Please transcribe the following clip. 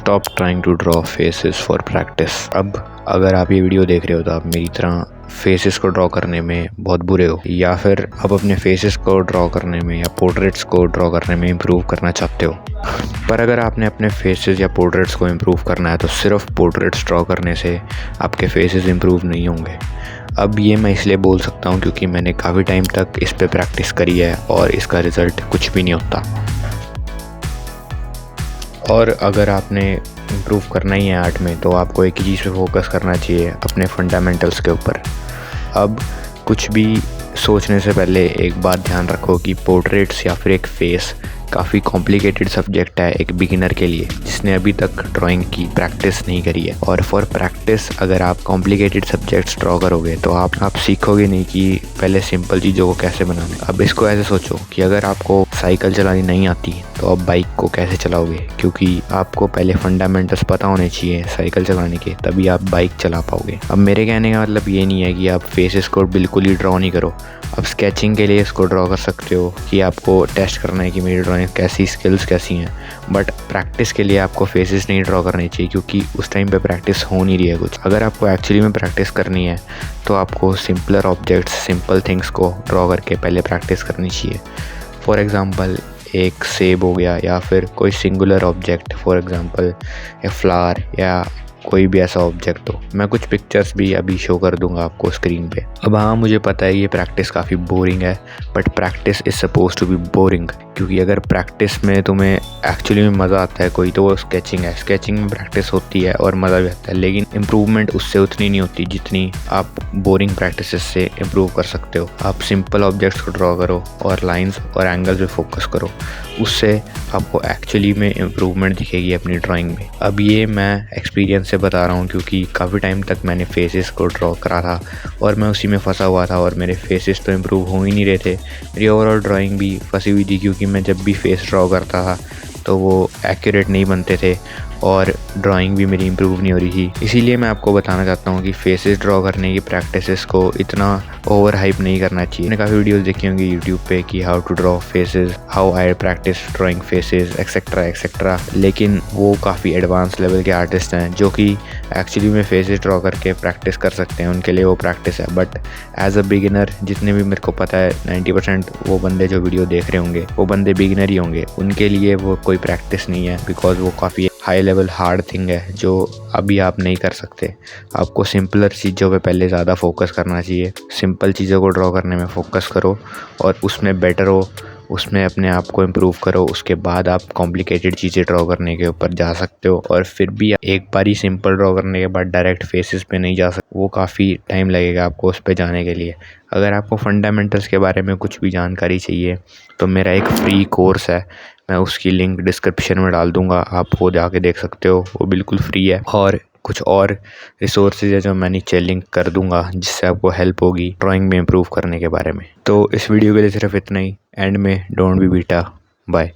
Stop trying to draw faces for practice. अब अगर आप ये वीडियो देख रहे हो तो आप मेरी तरह फेसेस को ड्रॉ करने में बहुत बुरे हो, या फिर आप अपने फेसेस को ड्रॉ करने में या पोर्ट्रेट्स को ड्रॉ करने में इम्प्रूव करना चाहते हो। पर अगर आपने अपने फेसेस या पोर्ट्रेट्स को इम्प्रूव करना है तो सिर्फ पोर्ट्रेट्स ड्रॉ करने से आपके फेसेस इम्प्रूव नहीं होंगे। अब ये मैं इसलिए बोल सकता हूँ क्योंकि मैंने काफ़ी टाइम तक इस पे प्रैक्टिस करी है और इसका रिज़ल्ट कुछ भी नहीं होता। और अगर आपने इम्प्रूव करना ही है आर्ट में तो आपको एक ही चीज़ पे फोकस करना चाहिए, अपने फंडामेंटल्स के ऊपर। अब कुछ भी सोचने से पहले एक बात ध्यान रखो कि पोर्ट्रेट्स या फिर एक फेस काफ़ी कॉम्प्लिकेटेड सब्जेक्ट है एक बिगिनर के लिए जिसने अभी तक ड्राइंग की प्रैक्टिस नहीं करी है। और फॉर प्रैक्टिस अगर आप कॉम्प्लिकेटेड सब्जेक्ट्स ड्रॉ करोगे तो आप सीखोगे नहीं कि पहले सिंपल चीज़ों को कैसे बनाना है। अब इसको ऐसे सोचो कि अगर आपको साइकिल चलानी नहीं आती तो आप बाइक को कैसे चलाओगे, क्योंकि आपको पहले फंडामेंटल्स पता होने चाहिए साइकिल चलाने के, तभी आप बाइक चला पाओगे। अब मेरे कहने का मतलब ये नहीं है कि आप फेसेस को बिल्कुल ही ड्रॉ नहीं करो। आप स्केचिंग के लिए इसको ड्रॉ कर सकते हो कि आपको टेस्ट करना है कि मेरी ड्राइंग कैसी स्किल्स कैसी हैं, बट प्रैक्टिस के लिए आपको फेसेस नहीं ड्रॉ करनी चाहिए क्योंकि उस टाइम पे प्रैक्टिस हो नहीं रही है कुछ। अगर आपको एक्चुअली में प्रैक्टिस करनी है तो आपको सिंपलर ऑब्जेक्ट्स, सिंपल थिंग्स को ड्रॉ करके पहले प्रैक्टिस करनी चाहिए। फॉर एग्ज़ाम्पल एक सेब हो गया, या फिर कोई singular object, for example a flower या कोई भी ऐसा ऑब्जेक्ट हो। मैं कुछ पिक्चर्स भी अभी शो कर दूंगा आपको स्क्रीन पे। अब हाँ, मुझे पता है ये प्रैक्टिस काफ़ी बोरिंग है, but practice is suppose to be boring, क्योंकि अगर प्रैक्टिस में तुम्हें एक्चुअली में मज़ा आता है कोई तो वो स्केचिंग है। स्केचिंग में प्रैक्टिस होती है और मज़ा भी आता है, लेकिन इम्प्रूवमेंट उससे उतनी नहीं होती जितनी आप बोरिंग प्रैक्टिस से इम्प्रूव कर सकते हो। आप सिंपल ऑब्जेक्ट्स को ड्रॉ करो और लाइंस और एंगल्स पे फोकस करो, उससे आपको एक्चुअली में इम्प्रूवमेंट दिखेगी अपनी ड्राइंग में। अब ये मैं एक्सपीरियंस से बता रहा हूँ क्योंकि काफ़ी टाइम तक मैंने फेसेस को ड्रॉ करा था और मैं उसी में फंसा हुआ था और मेरे फेसेस तो इम्प्रूव हो ही नहीं रहे थे। मेरी ओवरऑल ड्राइंग भी फंसी हुई थी क्योंकि मैं जब भी फेस ड्रॉ करता था तो वो एक्यूरेट नहीं बनते थे और ड्राइंग भी मेरी इम्प्रूव नहीं हो रही थी। इसीलिए मैं आपको बताना चाहता हूँ कि फेसेस ड्रॉ करने की प्रैक्टिसेस को इतना ओवर हाइप नहीं करना चाहिए। मैंने काफ़ी वीडियोस देखी होंगी यूट्यूब पे कि how to draw faces, how I practise drawing faces etcetera etcetera, लेकिन वो काफ़ी एडवांस लेवल के आर्टिस्ट हैं जो कि एक्चुअली में फेसेस ड्रॉ करके प्रैक्टिस कर सकते हैं, उनके लिए वो प्रैक्टिस है। बट एज अ बिगिनर, जितने भी मेरे को पता है 90% वो बंदे जो वीडियो देख रहे होंगे वो बंदे बिगिनर ही होंगे, उनके लिए वो कोई प्रैक्टिस नहीं है, बिकॉज वो काफ़ी हाई लेवल हार्ड थिंग है जो अभी आप नहीं कर सकते। आपको सिंपलर चीज़ों पे पहले ज़्यादा फोकस करना चाहिए। सिंपल चीज़ों को ड्रॉ करने में फोकस करो और उसमें बेटर हो, उसमें अपने आप को इम्प्रूव करो। उसके बाद आप कॉम्प्लिकेटेड चीज़ें ड्रॉ करने के ऊपर जा सकते हो। और फिर भी एक बार ही सिंपल ड्रॉ करने के बाद डायरेक्ट फेसेस पे नहीं जा सकते, वो काफ़ी टाइम लगेगा आपको उस पे जाने के लिए। अगर आपको फंडामेंटल्स के बारे में कुछ भी जानकारी चाहिए तो मेरा एक फ्री कोर्स है, मैं उसकी लिंक डिस्क्रिप्शन में डाल दूँगा, आप वो जाके देख सकते हो, वो बिल्कुल फ्री है। और कुछ और रिसोर्सेज है जो मैं नीचे लिंक कर दूंगा जिससे आपको हेल्प होगी ड्राइंग में इम्प्रूव करने के बारे में। तो इस वीडियो के लिए सिर्फ इतना ही। एंड में डोंट बी बीटा। बाय।